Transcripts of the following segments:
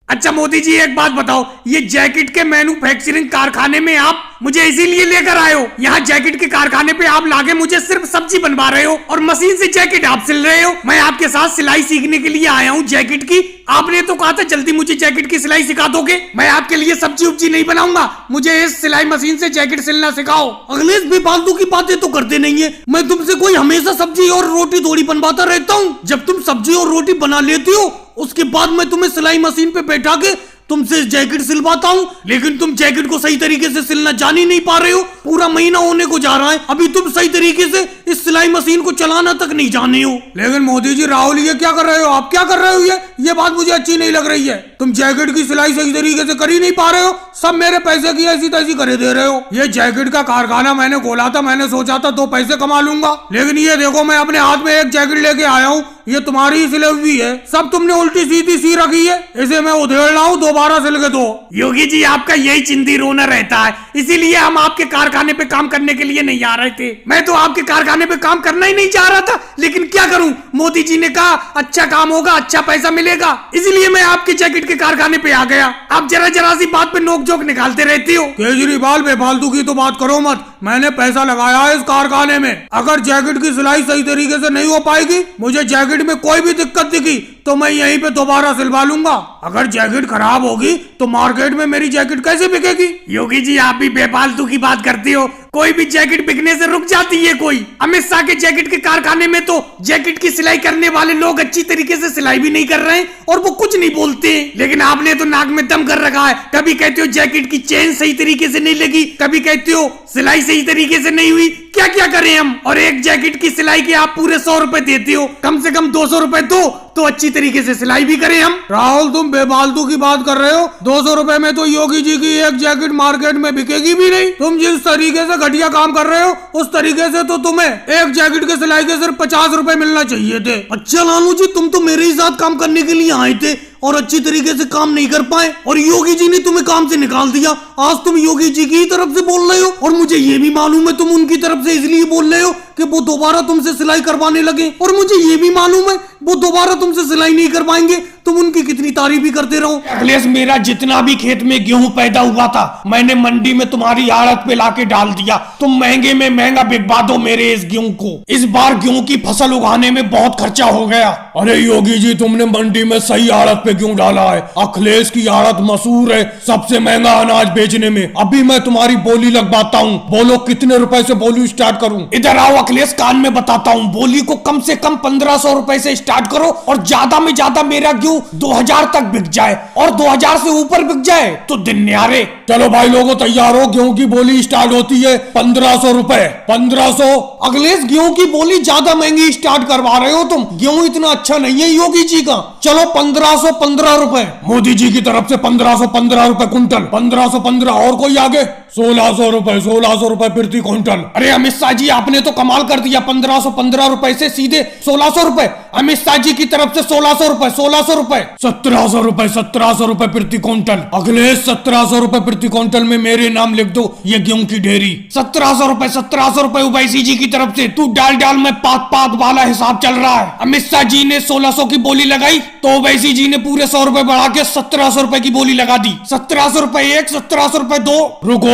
अच्छा मोदी जी एक बात बताओ, ये जैकेट के मैन्युफैक्चरिंग कारखाने में आप मुझे इसीलिए लेकर आए हो? यहाँ जैकेट के कारखाने पे आप लाके मुझे सिर्फ सब्जी बनवा रहे हो और मशीन से जैकेट आप सिल रहे हो। मैं आपके साथ सिलाई सीखने के लिए आया हूँ जैकेट की। आपने तो कहा था जल्दी मुझे जैकेट की सिलाई सिखा दोगे। मैं आपके लिए सब्जी उब्जी नहीं बनाऊंगा, मुझे इस सिलाई मशीन से जैकेट सिलना सिखाओ। अगले बेफालतू की बातें तो करते नहीं है। मैं तुमसे कोई हमेशा सब्जी और रोटी थोड़ी बनवाता रहता हूँ। जब तुम सब्जी और रोटी बना लेती हो उसके बाद मैं तुम्हें सिलाई मशीन पे बैठा के तुमसे जैकेट सिलवाता हूँ, लेकिन तुम जैकेट को सही तरीके से सिलना जान ही नहीं पा रहे हो। पूरा महीना होने को जा रहा है, अभी तुम सही तरीके से इस सिलाई मशीन को चलाना तक नहीं जाने हो। लेकिन मोदी जी, राहुल, ये क्या कर रहे हो आप? क्या कर रहे हो? ये बात मुझे अच्छी नहीं लग रही है। तुम जैकेट की सिलाई सही तरीके से कर ही नहीं पा रहे हो, सब मेरे पैसे की ऐसी तैसी करे दे रहे हो। ये जैकेट का कारखाना मैंने खोला था, मैंने सोचा था 2 पैसे कमा लूंगा, लेकिन ये देखो मैं अपने हाथ में एक जैकेट लेके आया हूँ, ये तुम्हारी ही सिलाई हुई है। सब तुमने उल्टी सीधी सी रखी है, इसे मैं उधेड़ रहा हूँ, दोबारा सिल के दो। योगी जी, आपका यही चिंदी रोना रहता है, इसीलिए हम आपके कारखाने पे काम करने के लिए नहीं आ रहे थे। मैं तो आपके कारखाने पे काम करना ही नहीं चाह रहा था, लेकिन क्या करूं, मोदी जी ने कहा अच्छा काम होगा, अच्छा पैसा मिलेगा, इसीलिए मैं आपके जैकेट के कारखाने पे आ गया। आप जरा जरा सी बात पे नोक झोंक निकालते रहती हो। केजरीवाल, बेफालतू की तो बात करो मत। मैंने पैसा लगाया है इस कारखाने में, अगर जैकेट की सिलाई सही तरीके से नहीं हो पाएगी, मुझे जैकेट में कोई भी दिक्कत दिखी तो मैं यहीं पे दोबारा सिलवा लूंगा। अगर जैकेट खराब होगी तो मार्केट में मेरी जैकेट कैसे बिकेगी? योगी जी, आप भी बेफालतू की बात करती हो। कोई भी जैकेट बिकने से रुक जाती है कोई? अमित शाह के जैकेट के कारखाने में तो जैकेट की सिलाई करने वाले लोग अच्छी तरीके से सिलाई भी नहीं कर रहे हैं और वो कुछ नहीं बोलते, लेकिन आपने तो नाक में दम कर रखा है। कभी कहते हो जैकेट की चेन सही तरीके से नहीं लगी, कभी कहते हो सिलाई सही तरीके से नहीं हुई। क्या क्या करें हम? और एक जैकेट की सिलाई के आप पूरे 100 रुपए देते हो, कम से कम 200 रुपए दो तो अच्छी तरीके से सिलाई भी करें हम। राहुल, तुम बेफालतू की बात कर रहे हो। 200 रुपए में तो योगी जी की एक जैकेट मार्केट में बिकेगी भी नहीं। तुम जिस तरीके से घटिया काम कर रहे हो उस तरीके से तो तुम्हें एक जैकेट के सिलाई के सिर्फ 50 रुपए मिलना चाहिए थे। अच्छा लालू जी, तुम तो मेरे ही साथ काम करने के लिए आए थे और अच्छी तरीके से काम नहीं कर पाए और योगी जी ने तुम्हें काम से निकाल दिया। आज तुम योगी जी की ही तरफ से बोल रहे हो और मुझे ये भी मालूम है तुम उनकी तरफ से इसलिए बोल रहे हो कि वो दोबारा तुमसे सिलाई करवाने लगे, और मुझे ये भी मालूम है वो दोबारा तुमसे सिलाई नहीं करवाएंगे। तुम उनकी कितनी तारीफ भी करते रहो। अखिलेश, मेरा जितना भी खेत में गेहूं पैदा हुआ था मैंने मंडी में तुम्हारी आड़त पे लाके डाल दिया। तुम महंगे में महंगा बिकवा दो मेरे इस गेहूं को। इस बार गेहूं की फसल उगाने में बहुत खर्चा हो गया। अरे योगी जी, तुमने मंडी में सही आड़त पे क्यों डाला है? अखिलेश की आड़त मशहूर है सबसे महंगा अनाज बेचने में। अभी मैं तुम्हारी बोली लगवाता हूँ, बोलो कितने रुपए से बोली स्टार्ट करूँ? इधर आओ अखिलेश, कान में बताता हूँ। बोली को कम से कम 1500 रुपए से स्टार्ट करो और ज्यादा में ज्यादा मेरा गेहूं 2000 तक बिक जाए, और 2000 से ऊपर बिक जाए तो दिन न्यारे। चलो भाई लोगों, तैयार हो, गेहूं की बोली स्टार्ट होती है 1500 रुपए। 1500। अखिलेश, गेहूं की बोली ज्यादा महंगी स्टार्ट करवा रहे हो तुम। गेहूं इतना अच्छा नहीं है योगी जी का। चलो 1515 रुपए। मोदी जी की तरफ से 1515 रुपए कुंटल। 1515। और कोई आगे? 1600 रुपए। 1600 रुपए प्रति क्विंटल। अरे अमित शाह जी, आपने तो कमाल कर दिया। 1515 रुपए से सीधे 1600 रुपए। अमित शाह जी की तरफ से 1600 रुपए। 1600 रुपए। 1700 रुपए। 1700 रुपए प्रति क्विंटल। अखिलेश, 1700 रुपए प्रति क्विंटल में मेरे नाम लिख दो, ये गेहूं की ढेरी। 1700 रुपए। 1700 रुपए ओवैसी जी की तरफ से। तू डाल डाल में पात पात वाला हिसाब चल रहा है। अमित शाह जी ने 1600 की बोली लगाई तो ओवैसी जी ने पूरे 100 रुपए बढ़ा के 1700 रुपए की बोली लगा दी। 1700 रुपए एक, 1700 रुपए दो।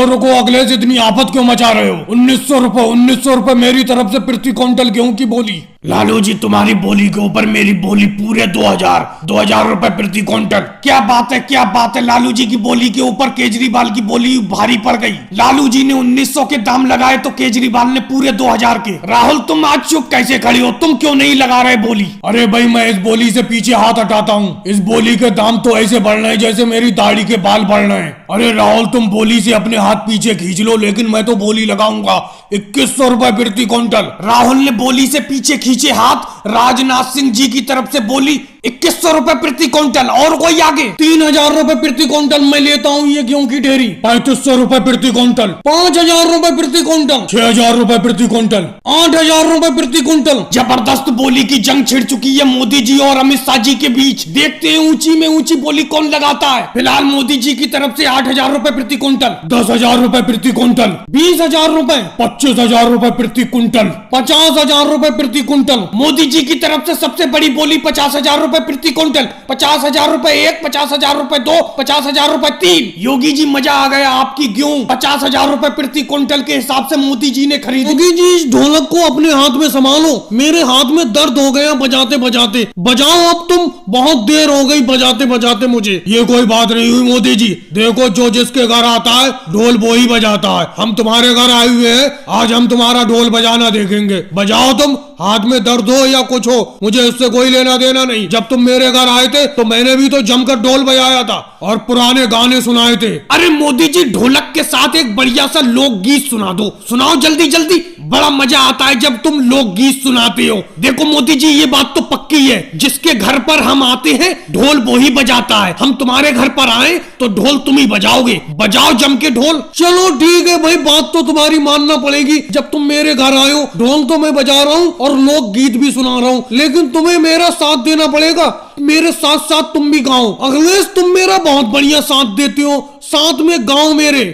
रुको अखिलेश, इतनी आफत क्यों मचा रहे हो? 1900 रुपए। 1900 रुपए मेरी तरफ से प्रति क्विंटल गेहूं की बोली। लालू जी, तुम्हारी बोली के ऊपर मेरी बोली पूरे 2000 रुपए प्रति क्विंटल। क्या बात है, क्या बात है। लालू जी की बोली के ऊपर केजरीवाल की बोली भारी पड़ गई। लालू जी ने 1900 के दाम लगाए तो केजरीवाल ने पूरे 2000 के। राहुल, तुम आज चुप कैसे खड़ी हो? तुम क्यों नहीं लगा रहे बोली? अरे भाई, मैं इस बोली से पीछे हाथ हटाता हूँ। इस बोली के दाम तो ऐसे बढ़ रहे हैं जैसे मेरी दाढ़ी के बाल बढ़ रहे हैं। अरे राहुल, तुम बोली से अपने हाथ पीछे खींच लो, लेकिन मैं तो बोली लगाऊंगा 2100 रुपए प्रति क्विंटल। राहुल ने बोली से पीछे खींचे हाथ। राजनाथ सिंह जी की तरफ से बोली 2100 रुपए प्रति क्विंटल। और कोई आगे? 3000 रुपए प्रति क्विंटल मैं लेता हूँ ये गेहूं की ढेरी। 3500 रुपए प्रति क्विंटल। 5000 रुपए प्रति क्विंटल। 6000 रुपए प्रति क्विंटल। 8000 रुपए प्रति क्विंटल। जबरदस्त बोली की जंग छिड़ चुकी है मोदी जी और अमित शाह जी के बीच। देखते हैं ऊंची में ऊंची बोली कौन लगाता है। फिलहाल मोदी जी की तरफ से 8000 रुपए प्रति क्विंटल। 10,000 रुपए प्रति क्विंटल। 20,000 रुपए। 25,000 रुपए प्रति क्विंटल। 50,000 रुपए प्रति क्विंटल। मोदी जी की तरफ से सबसे बड़ी बोली 50,000 रुपए प्रति क्विंटल। 50,000 रुपए एक, 50,000 रुपए दो, 50,000 रुपए तीन। योगी जी मजा आ गया आपकी क्यों? 50,000 रुपए प्रति क्विंटल के हिसाब से मोदी जी ने खरीदी। योगी जी इस ढोलक को अपने हाथ में संभालो, मेरे हाथ में दर्द हो गया बजाते बजाते। बजाओ अब तुम, बहुत देर हो गई बजाते बजाते मुझे। ये कोई बात नहीं हुई मोदी जी, देखो जो जिसके घर आता है ढोल वो ही बजाता है। हम तुम्हारे घर आए हुए हैं, आज हम तुम्हारा ढोल बजाना देखेंगे। बजाओ तुम, हाथ में दर्द हो या कुछ हो, मुझे इससे कोई लेना देना नहीं। जब तुम मेरे घर आए थे तो मैंने भी तो जमकर ढोल बजाया था और पुराने गाने सुनाए थे। अरे मोदी जी ढोलक के साथ एक बढ़िया सा लोकगीत सुना दो, सुनाओ जल्दी जल्दी, बड़ा मजा आता है जब तुम लोकगीत सुनाते हो। देखो मोदी जी ये बात तो पक्की है, जिसके घर पर हम आते हैं ढोल वो ही बजाता है। हम तुम्हारे घर पर आए तो ढोल तुम ही बजाओगे, बजाओ जम के ढोल। चलो ठीक है भाई, बात तो तुम्हारी मानना पड़ेगी। जब तुम मेरे घर आए हो ढोल तो मैं बजा रहा हूँ और लोक गीत भी सुना रहा हूँ, लेकिन तुम्हें मेरा साथ देना पड़ेगा। मेरे साथ साथ तुम भी गाओ। अखिलेश तुम मेरा बहुत बढ़िया साथ देते हो, साथ में गाओ मेरे।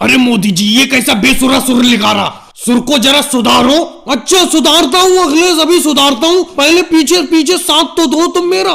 अरे मोदी जी ये कैसा बेसुरा सुर लिखा रहा, सुर को जरा सुधारो। अच्छा सुधारता हूँ अखिलेश, अभी सुधारता हूँ, पहले पीछे पीछे साथ तो दो तुम मेरा।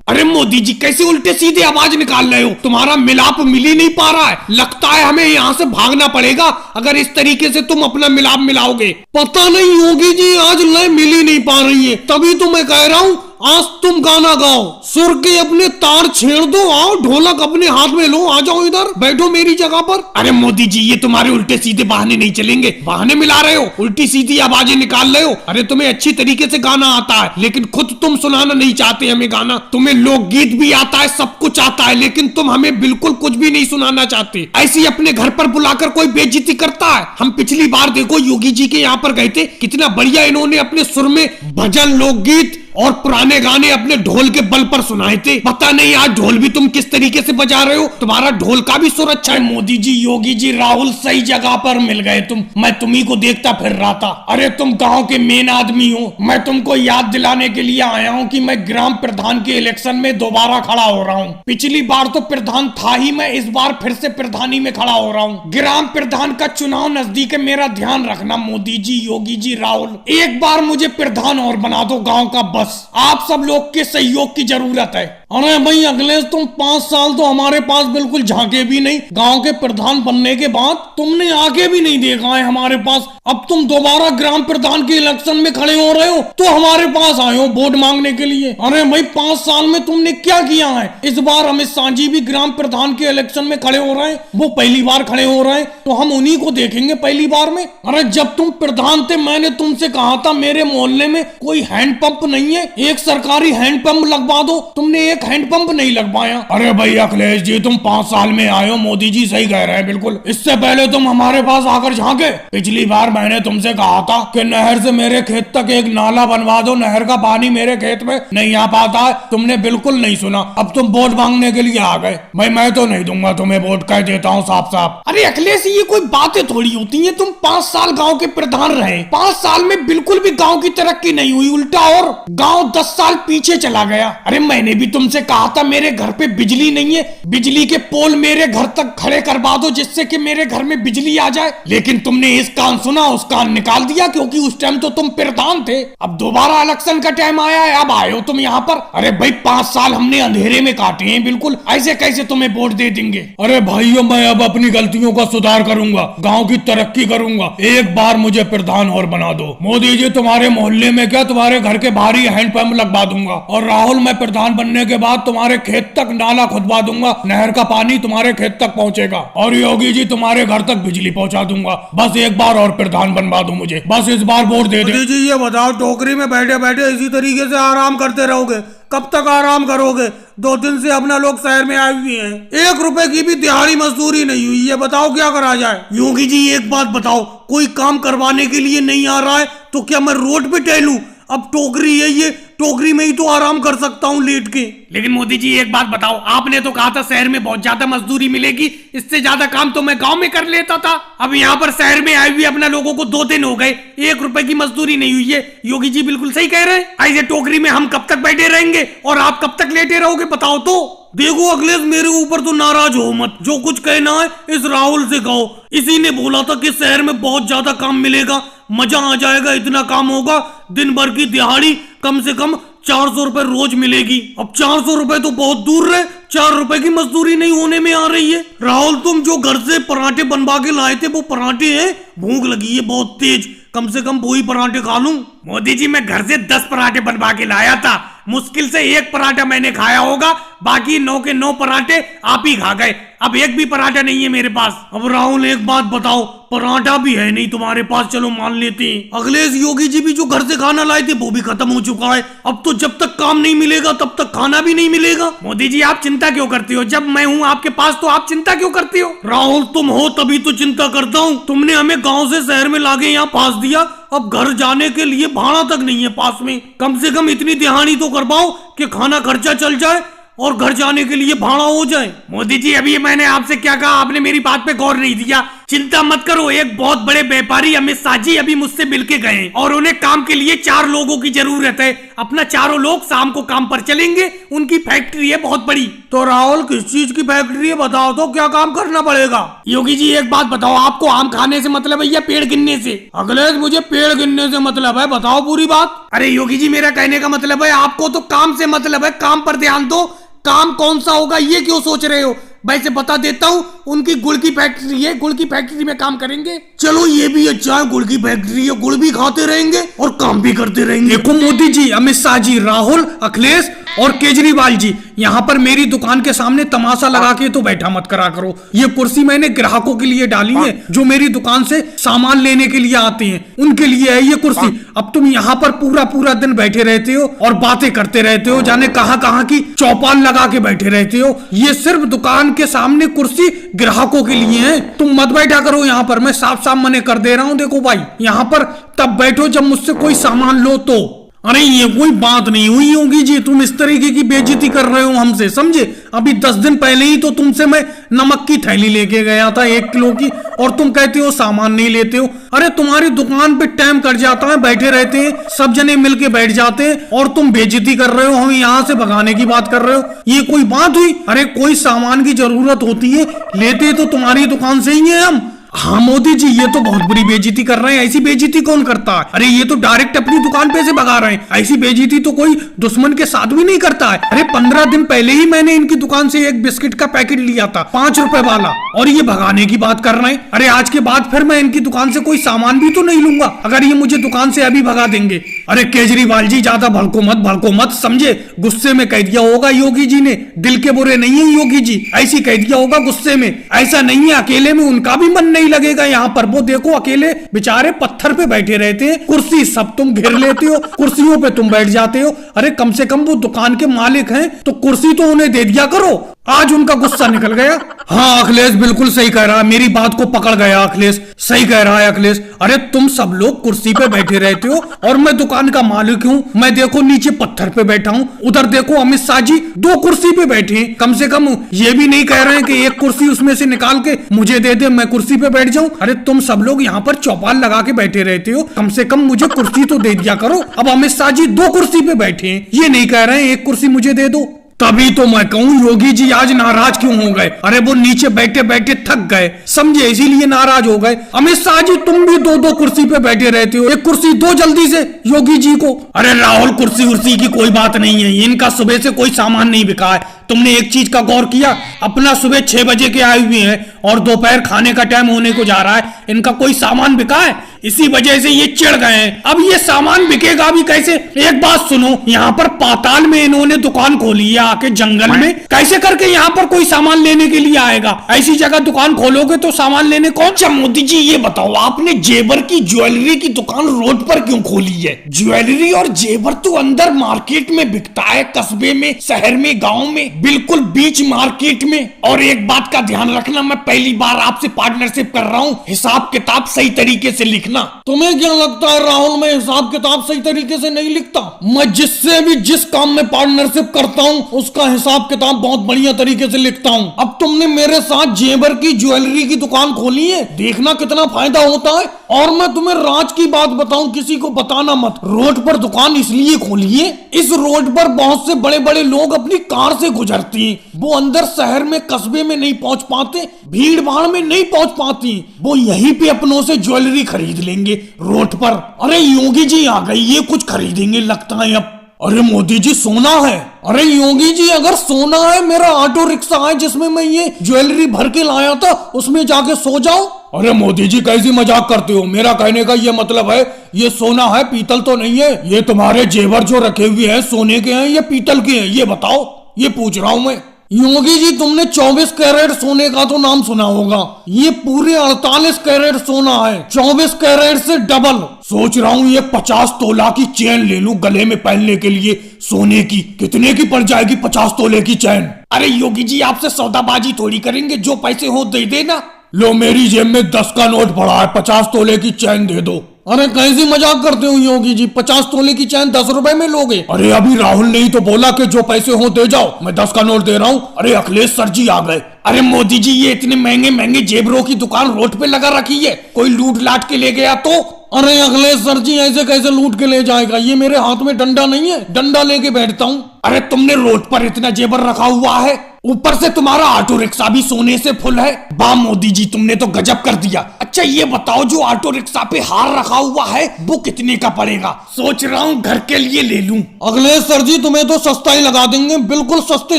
अरे मोदी जी कैसे उल्टे सीधे आवाज निकाल रहे हो, तुम्हारा मिलाप मिल ही नहीं पा रहा है। लगता है हमें यहाँ से भागना पड़ेगा अगर इस तरीके से तुम अपना मिलाप मिलाओगे। पता नहीं योगी जी आज लय मिल ही नहीं पा रही है, तभी तो मैं कह रहा हूँ आज तुम गाना गाओ, सुर के अपने तार छेड़ दो, आओ ढोलक अपने हाथ में लो, आ जाओ इधर बैठो मेरी जगह पर। अरे मोदी जी ये तुम्हारे उल्टे सीधे बहाने नहीं चलेंगे, बहाने मिला रहे हो, उल्टी सीधी आवाजें निकाल रहे हो। अरे तुम्हें अच्छी तरीके से गाना आता है लेकिन खुद तुम सुनाना नहीं चाहते हमें गाना। तुम्हें लोकगीत भी आता है, सब कुछ आता है, लेकिन तुम हमें बिल्कुल कुछ भी नहीं सुनाना चाहते। ऐसे ही अपने घर पर बुलाकर कोई बेइज्जती करता है। हम पिछली बार देखो योगी जी के यहाँ पर गए थे, कितना बढ़िया इन्होंने अपने सुर में भजन लोकगीत और पुराने गाने अपने ढोल के बल पर सुनाए थे। पता नहीं आज ढोल भी तुम किस तरीके से बजा रहे हो, तुम्हारा ढोल का भी सुर अच्छा है। मोदी जी योगी जी राहुल सही जगह पर मिल गए तुम, मैं तुम्ही को देखता फिर रहा था। अरे तुम गांव के मेन आदमी हो, मैं तुमको याद दिलाने के लिए आया हूँ कि मैं ग्राम प्रधान के इलेक्शन में दोबारा खड़ा हो रहा हूँ। पिछली बार तो प्रधान था ही मैं, इस बार फिर से प्रधानी में खड़ा हो रहा हूँ। ग्राम प्रधान का चुनाव नजदीक है, मेरा ध्यान रखना मोदी जी योगी जी राहुल, एक बार मुझे प्रधान और बना दो गाँव का, बस आप सब लोग के सहयोग की जरूरत है। अरे भाई अखिलेश तुम 5 साल तो हमारे पास बिल्कुल झांके भी नहीं, गांव के प्रधान बनने के बाद तुमने आके भी नहीं देखा है हमारे पास। अब तुम दोबारा ग्राम प्रधान के इलेक्शन में खड़े हो रहे हो तो हमारे पास आए हो वोट मांगने के लिए। अरे भाई 5 साल में तुमने क्या किया है? इस बार अमित शाह जी भी ग्राम प्रधान के इलेक्शन में खड़े हो रहे हैं, वो पहली बार खड़े हो रहे हैं तो हम उन्हीं को देखेंगे पहली बार में। अरे जब तुम प्रधान थे मैंने तुमसे कहा था मेरे मोहल्ले में कोई हैंडपंप नहीं है, एक सरकारी हैंडपंप लगवा दो, तुमने एक हैंडपंप नहीं लगवाया। अरे भाई अखिलेश जी तुम 5 साल में आए हो, मोदी जी सही कह रहे हैं बिल्कुल। इससे पहले तुम हमारे पास आकर झांके। पिछली बार मैंने तुमसे कहा था कि नहर से मेरे खेत तक एक नाला बनवा दो, नहर का पानी मेरे खेत में नहीं आ पाता है, तुमने बिल्कुल नहीं सुना। अब तुम वोट मांगने के लिए आ गए। भाई मैं तो नहीं दूंगा तुम्हें वोट, कह देता हूँ साफ साफ। अरे अखिलेश ये कोई बातें थोड़ी होती है, तुम 5 साल गाँव के प्रधान रहे, 5 साल में बिल्कुल भी गाँव की तरक्की नहीं हुई, उल्टा और गाँव 10 साल पीछे चला गया। अरे मैंने भी तुमसे कहा था मेरे घर पे बिजली नहीं है, बिजली के पोल मेरे घर तक खड़े करवा दो जिससे कि मेरे घर में बिजली आ जाए, लेकिन तुमने इस कान सुना उस कान निकाल दिया, क्योंकि उस टाइम तो तुम प्रधान थे। अब दोबारा इलेक्शन का टाइम आया है, अब आए हो तुम यहाँ पर। अरे भाई 5 साल हमने अंधेरे में काटे हैं बिल्कुल, ऐसे कैसे तुम्हें वोट दे देंगे? अरे भाइयों मैं अब अपनी गलतियों का सुधार करूंगा, गाँव की तरक्की करूंगा, एक बार मुझे प्रधान और बना दो। मोदी जी तुम्हारे मोहल्ले में क्या तुम्हारे घर के बाहर ही हैंडपंप लगवा दूंगा, और राहुल मैं प्रधान बनने के बाद तुम्हारे खेत तक नाला खुदवा दूंगा, नहर का पानी तुम्हारे खेत तक पहुंचेगा, और योगी जी तुम्हारे घर तक बिजली पहुंचा दूंगा। बस एक बार और प्रधान बनवा दो मुझे, बस इस बार वोट दे दो। जी ये बताओ टोकरी में बैठे बैठे इसी तरीके से आराम करते रहोगे? कब तक आराम करोगे? 2 दिन से अपना लोग शहर में आए हुए हैं, 1 रुपए की भी दिहाड़ी मजदूरी नहीं हुई, ये बताओ क्या करा जाए? योगी जी एक बात बताओ, कोई काम करवाने के लिए नहीं आ रहा है तो क्या मैं रोड पे टहलूं? अब टोकरी है ये, टोकरी में ही तो आराम कर सकता हूँ लेट के। लेकिन मोदी जी एक बात बताओ, आपने तो कहा था शहर में बहुत ज्यादा मजदूरी मिलेगी, इससे ज्यादा काम तो मैं गांव में कर लेता था। अब यहाँ पर शहर में आए हुए अपना लोगों को 2 दिन हो गए, 1 रुपए की मजदूरी नहीं हुई है। योगी जी बिल्कुल सही कह रहे हैं। ऐसे टोकरी में हम कब तक बैठे रहेंगे और आप कब तक लेटे रहोगे बताओ तो। देखो अखिलेश, मेरे ऊपर तो नाराज हो मत, जो कुछ कहना है इस राहुल से कहो। इसी ने बोला था कि शहर में बहुत ज्यादा काम मिलेगा, मजा आ जाएगा, इतना काम होगा, दिन भर की दिहाड़ी कम से कम 400 रुपए रोज मिलेगी। अब 400 रुपए तो बहुत दूर रहे, 4 रुपए की मजदूरी नहीं होने में आ रही है। राहुल, तुम जो घर से पराठे बनवा के लाए थे वो पराठे हैं, भूख लगी है बहुत तेज, कम से कम वही पराठे खा लूं। मोदी जी मैं घर से 10 पराठे बनवा के लाया था, मुश्किल से 1 पराठा मैंने खाया होगा, बाकी 9 के 9 पराठे आप ही खा गए। अब 1 भी पराठा नहीं है मेरे पास। अब राहुल एक बात बताओ, पराठा भी है नहीं तुम्हारे पास, चलो मान लेते हैं। अखिलेश, योगी जी भी जो घर से खाना लाए थे वो भी खत्म हो चुका है। अब तो जब तक काम नहीं मिलेगा तब तक खाना भी नहीं मिलेगा। मोदी जी आप चिंता क्यों करते हो, जब मैं हूँ आपके पास तो आप चिंता क्यों करते हो। राहुल, तुम हो तभी तो चिंता करता हूँ। तुमने हमें गाँव से शहर में लाके यहाँ पास दिया, अब घर जाने के लिए भाड़ा तक नहीं है पास में। कम से कम इतनी दिहाड़ी तो करवाओ कि खाना खर्चा चल जाए और घर जाने के लिए भाड़ा हो जाए। मोदी जी अभी मैंने आपसे क्या कहा, आपने मेरी बात पे गौर नहीं दिया। चिंता मत करो, एक बहुत बड़े व्यापारी अमित शाह जी अभी मुझसे मिल के गए और उन्हें काम के लिए 4 लोगों की जरूरत है। अपना 4 लोग शाम को काम पर चलेंगे, उनकी फैक्ट्री है बहुत बड़ी। तो राहुल, किस चीज की फैक्ट्री है बताओ तो, क्या काम करना पड़ेगा। योगी जी एक बात बताओ, आपको आम खाने से मतलब है या पेड़ गिनने से। अखिलेश, मुझे पेड़ गिनने से मतलब है, बताओ पूरी बात। अरे योगी जी मेरा कहने का मतलब है आपको तो काम से मतलब है, काम पर ध्यान दो। काम कौन सा होगा ये क्यों सोच रहे हो। वैसे बता देता हूँ, उनकी गुड़ की फैक्ट्री है, गुड़ की फैक्ट्री में काम करेंगे। चलो ये भी अच्छा है, गुड़ की फैक्ट्री है, गुड़ भी खाते रहेंगे और काम भी करते रहेंगे। देखो मोदी जी, अमित शाह जी, राहुल, अखिलेश और केजरीवाल जी, यहाँ पर मेरी दुकान के सामने तमाशा लगा के तो बैठा मत करा करो। ये कुर्सी मैंने ग्राहकों के लिए डाली है, जो मेरी दुकान से सामान लेने के लिए आते हैं, उनके लिए है ये कुर्सी। अब तुम यहाँ पर पूरा पूरा दिन बैठे रहते हो और बातें करते रहते हो, जाने कहाँ की चौपाल लगा के बैठे रहते हो। ये सिर्फ दुकान के सामने कुर्सी ग्राहकों के लिए है, तुम मत बैठा करो यहाँ पर। मैं साफ साफ मना कर दे रहा हूँ। देखो भाई, यहाँ पर तब बैठो जब मुझसे कोई सामान लो तो। अरे ये कोई बात नहीं हुई योगी जी, तुम इस तरीके की बेइज्जती कर रहे हो हमसे, समझे। अभी 10 दिन पहले ही तो तुमसे मैं नमक की थैली लेके गया था 1 किलो की, और तुम कहते हो सामान नहीं लेते हो। अरे तुम्हारी दुकान पे टाइम कट जाता है, बैठे रहते हैं, सब जने मिलके बैठ जाते हैं और तुम बेइज्जती कर रहे हो, हम यहाँ से भगाने की बात कर रहे हो। ये कोई बात हुई। अरे कोई सामान की जरूरत होती है, लेते तो तुम्हारी दुकान से ही है हम। हाँ मोदी जी, ये तो बहुत बुरी बेइज्जती कर रहे हैं। ऐसी बेइज्जती कौन करता है। अरे ये तो डायरेक्ट अपनी दुकान पे से भगा रहे हैं। ऐसी बेइज्जती तो कोई दुश्मन के साथ भी नहीं करता है। अरे 15 दिन पहले ही मैंने इनकी दुकान से एक बिस्किट का पैकेट लिया था 5 रुपए वाला, और ये भगाने की बात कर रहे हैं। अरे आज के बाद फिर मैं इनकी दुकान से कोई सामान भी तो नहीं लूंगा अगर ये मुझे दुकान से अभी भगा देंगे। अरे केजरीवाल जी, ज्यादा भड़को मत, समझे। गुस्से में कह दिया होगा योगी जी ने, दिल के बुरे नहीं है योगी जी, ऐसी कह दिया होगा गुस्से में। ऐसा नहीं है, अकेले में उनका भी मन नहीं लगेगा यहाँ पर। वो देखो अकेले बेचारे पत्थर पे बैठे रहते हैं, कुर्सी सब तुम घेर लेते हो, कुर्सियों पे तुम बैठ जाते हो। अरे कम से कम वो दुकान के मालिक हैं तो कुर्सी तो उन्हें दे दिया करो। आज उनका गुस्सा निकल गया। हाँ अखिलेश बिल्कुल सही कह रहा है, मेरी बात को पकड़ गया अखिलेश, सही कह रहा है अखिलेश। अरे तुम सब लोग कुर्सी पे बैठे रहते हो और मैं दुकान का मालिक हूँ। मैं देखो नीचे पत्थर पे बैठा हूँ, उधर देखो अमित शाह जी 2 कुर्सी पे बैठे हैं। कम से कम ये भी नहीं कह रहे हैं कि एक कुर्सी उसमें से निकाल के मुझे दे दे, मैं कुर्सी पे बैठ जाऊं। अरे तुम सब लोग यहाँ पर चौपाल लगा के बैठे रहते हो, कम से कम मुझे कुर्सी तो दे दिया करो। अब अमित शाह जी 2 कुर्सी पे बैठे हैं, ये नहीं कह रहे हैं एक कुर्सी मुझे दे दो। तभी तो मैं कहूँ योगी जी आज नाराज क्यों हो गए। अरे वो नीचे बैठे बैठे थक गए, समझे, इसीलिए नाराज हो गए। अमित शाह जी तुम भी 2-2 कुर्सी पे बैठे रहते हो, एक कुर्सी दो जल्दी से योगी जी को। अरे राहुल, कुर्सी उर्सी की कोई बात नहीं है, इनका सुबह से कोई सामान नहीं बिका है। तुमने एक चीज का गौर किया, अपना सुबह 6 बजे के आए हुए हैं और दोपहर खाने का टाइम होने को जा रहा है, इनका कोई सामान बिका है। इसी वजह से ये चिढ़ गए हैं। अब ये सामान बिकेगा भी कैसे। एक बात सुनो, यहाँ पर पाताल में इन्होंने दुकान खोली है आके जंगल में, कैसे करके यहाँ पर कोई सामान लेने के लिए आएगा। ऐसी जगह दुकान खोलोगे तो सामान लेने कौन। अच्छा मोदी जी ये बताओ, आपने जेवर की ज्वेलरी की दुकान रोड पर क्यों खोली है। ज्वेलरी और जेवर तो अंदर मार्केट में बिकता है, कस्बे में, शहर में, गाँव में, बिल्कुल बीच मार्केट में। और एक बात का ध्यान रखना, मैं पहली बार आपसे पार्टनरशिप कर रहा हूँ, हिसाब किताब सही तरीके से लिखना। देखना। तुम्हें क्या लगता है राहुल मैं हिसाब किताब सही तरीके से नहीं लिखता? मैं जिससे भी जिस काम में पार्टनरशिप करता हूँ उसका हिसाब किताब बहुत बढ़िया तरीके से लिखता हूँ। अब तुमने मेरे साथ जेवर की ज्वेलरी की दुकान खोली है, देखना कितना फायदा होता है। और मैं तुम्हें राज की बात बताऊं, किसी को बताना मत। रोड पर दुकान इसलिए खोली है, इस रोड पर बहुत से बड़े बड़े लोग अपनी कार से गुजरती हैं। वो अंदर शहर में कस्बे में नहीं पहुंच पाते, भीड़ भाड़ में नहीं पहुंच पाती, वो यहीं पे अपनों से ज्वेलरी खरीद लेंगे रोड पर। अरे योगी जी आ गई, ये कुछ खरीदेंगे लगता है अब। अरे मोदी जी सोना है। अरे योगी जी अगर सोना है, मेरा ऑटो रिक्शा है जिसमें मैं ये ज्वेलरी भर के लाया था, उसमें जाके सो जाओ। अरे मोदी जी कैसी मजाक करते हो? मेरा कहने का ये मतलब है ये सोना है, पीतल तो नहीं है। ये तुम्हारे जेवर जो रखे हुए हैं सोने के हैं या पीतल के हैं, ये बताओ, ये पूछ रहा हूं मैं। योगी जी तुमने 24 कैरेट सोने का तो नाम सुना होगा, ये पूरे 48 कैरेट सोना है, 24 कैरेट से डबल। सोच रहा हूँ ये 50 तोला की चेन ले लूं गले में पहनने के लिए सोने की। कितने की पड़ जाएगी 50 तोले की चैन? अरे योगी जी आपसे सौदाबाजी थोड़ी करेंगे, जो पैसे हो दे देना। लो मेरी जेब में 10 का नोट पड़ा है, 50 तोले की चैन दे दो। अरे कैसी मजाक करते हो योगी जी, 50 तोले की चैन 10 रुपए में लोगे? अरे अभी राहुल ने ही तो बोला कि जो पैसे हो दे जाओ, मैं 10 का नोट दे रहा हूँ। अरे अखिलेश सर जी आ गए। अरे मोदी जी ये इतने महंगे महंगे जेवरों की दुकान रोड पे लगा रखी है, कोई लूट लाट के ले गया तो? अरे अखिलेश सर जी ऐसे कैसे लूट के ले जाएगा, ये मेरे हाथ में डंडा नहीं है, डंडा लेके बैठता हूँ। अरे तुमने रोड पर इतना जेवर रखा हुआ है, ऊपर से तुम्हारा ऑटो रिक्शा भी सोने से फुल है। वाह मोदी जी तुमने तो गजब कर दिया। अच्छा ये बताओ जो ऑटो रिक्शा पे हार रखा हुआ है वो कितने का पड़ेगा? सोच रहा हूँ घर के लिए ले लूं। अखिलेश सर जी तुम्हें तो सस्ता ही लगा देंगे, बिल्कुल सस्ते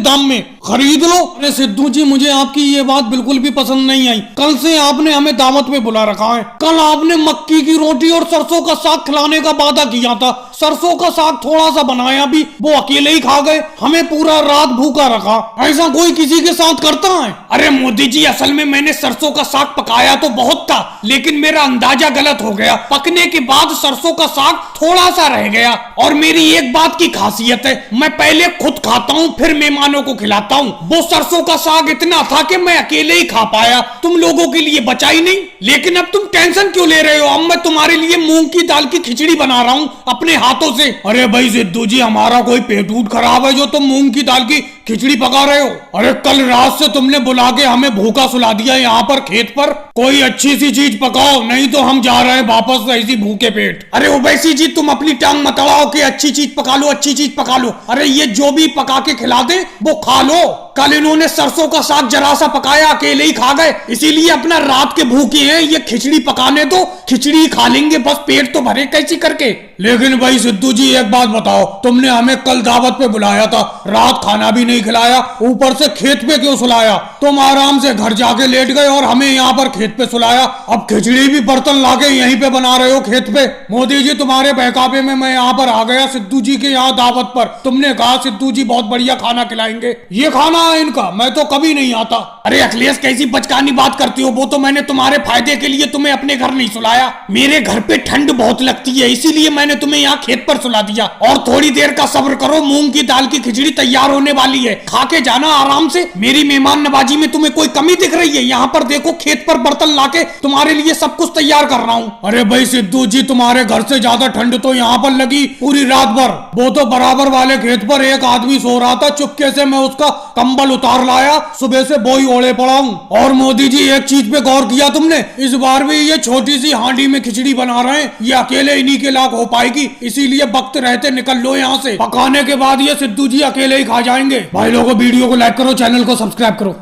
दाम में खरीद लो। अरे सिद्धू जी मुझे आपकी ये बात बिल्कुल भी पसंद नहीं आई। कल से आपने हमें दावत पे बुला रखा है, कल आपने मक्की की रोटी और सरसों का साग खिलाने का वादा किया था, सरसों का साग थोड़ा सा बनाया भी, वो अकेले ही खा गए, हमें पूरा रात भूखा रखा। ऐसा कोई किसी के साथ करता है? अरे मोदी जी असल में मैंने सरसों का साग पकाया तो बहुत था, लेकिन मेरा अंदाजा गलत हो गया, पकने के बाद सरसों का साग थोड़ा सा रह गया। और मेरी एक बात की खासियत है, मैं पहले खुद खाता हूँ फिर मेहमानों को खिलाता हूँ। वो सरसों का साग इतना था कि मैं अकेले ही खा पाया, तुम लोगों के लिए बचा ही नहीं। लेकिन अब तुम टेंशन क्यों ले रहे हो? अब मैं तुम्हारे लिए मूंग की दाल की खिचड़ी बना रहा हूँ अपने हाथों से। अरे भाई सिद्धू जी हमारा कोई पेट उठ खराब है जो तुम मूंग की दाल की खिचड़ी पका रहे हो? अरे कल रात से तुमने बुला के हमें भूखा सुला दिया यहाँ पर खेत पर, कोई अच्छी सी चीज पकाओ नहीं तो हम जा रहे हैं वापस ऐसी भूखे पेट। अरे ओवैसी जी तुम अपनी टांग मत अड़ाओ कि अच्छी चीज पका लो अच्छी चीज पका लो। अरे ये जो भी पका के खिला दे वो खा लो। कल इन्होंने सरसों का साग जरा सा पकाया अकेले ही खा गए, इसीलिए अपना रात के भूखे हैं। ये खिचड़ी पकाने दो, खिचड़ी खा लेंगे बस, पेट तो भरे कैसी करके। लेकिन भाई सिद्धू जी एक बात बताओ, तुमने हमें कल दावत पे बुलाया था, रात खाना भी नहीं खिलाया, ऊपर से खेत पे क्यों सुलाया? तुम आराम से घर जाके लेट गए और हमें यहाँ पर खेत पे सुलाया। अब खिचड़ी भी बर्तन लाके यहीं पे बना रहे हो खेत पे। मोदी जी तुम्हारे बहकावे में मैं यहाँ पर आ गया सिद्धू जी के यहाँ दावत पर। तुमने कहा सिद्धू जी बहुत बढ़िया खाना खिलाएंगे, ये खाना है इनका, मैं तो कभी नहीं आता। अरे अखिलेश कैसी बचकानी बात करती हो, वो तो मैंने तुम्हारे फायदे के लिए तुम्हें अपने घर नहीं सुलाया। मेरे घर पे ठंड बहुत लगती है इसीलिए मैंने तुम्हें यहाँ खेत पर सुला दिया। और थोड़ी देर का सब्र करो, मूंग की दाल की खिचड़ी तैयार होने वाली है, खा के जाना आराम से। मेरी मेहमान नवाजी में तुम्हें कोई कमी दिख रही है? यहाँ पर देखो खेत पर बर्तन लाके तुम्हारे लिए सब कुछ तैयार कर रहा हूँ। अरे भाई सिद्धू जी तुम्हारे घर से ज्यादा ठंड तो यहाँ पर लगी पूरी रात भर। वो तो बराबर वाले खेत पर एक आदमी सो रहा था, चुपके से मैं उसका कंबल उतार लाया, सुबह से बोई ओढ़े पड़ा हूँ। और मोदी जी एक चीज पे गौर किया तुमने? इस बार भी ये छोटी सी हांडी में खिचड़ी बना रहे हैं, ये अकेले इन्हीं के लायक हो पाएगी, इसीलिए वक्त रहते निकल लो यहाँ से। पकाने के बाद ये सिद्धू जी अकेले ही खा जाएंगे। भाई लोगों वीडियो को लाइक करो, चैनल को सब्सक्राइब करो।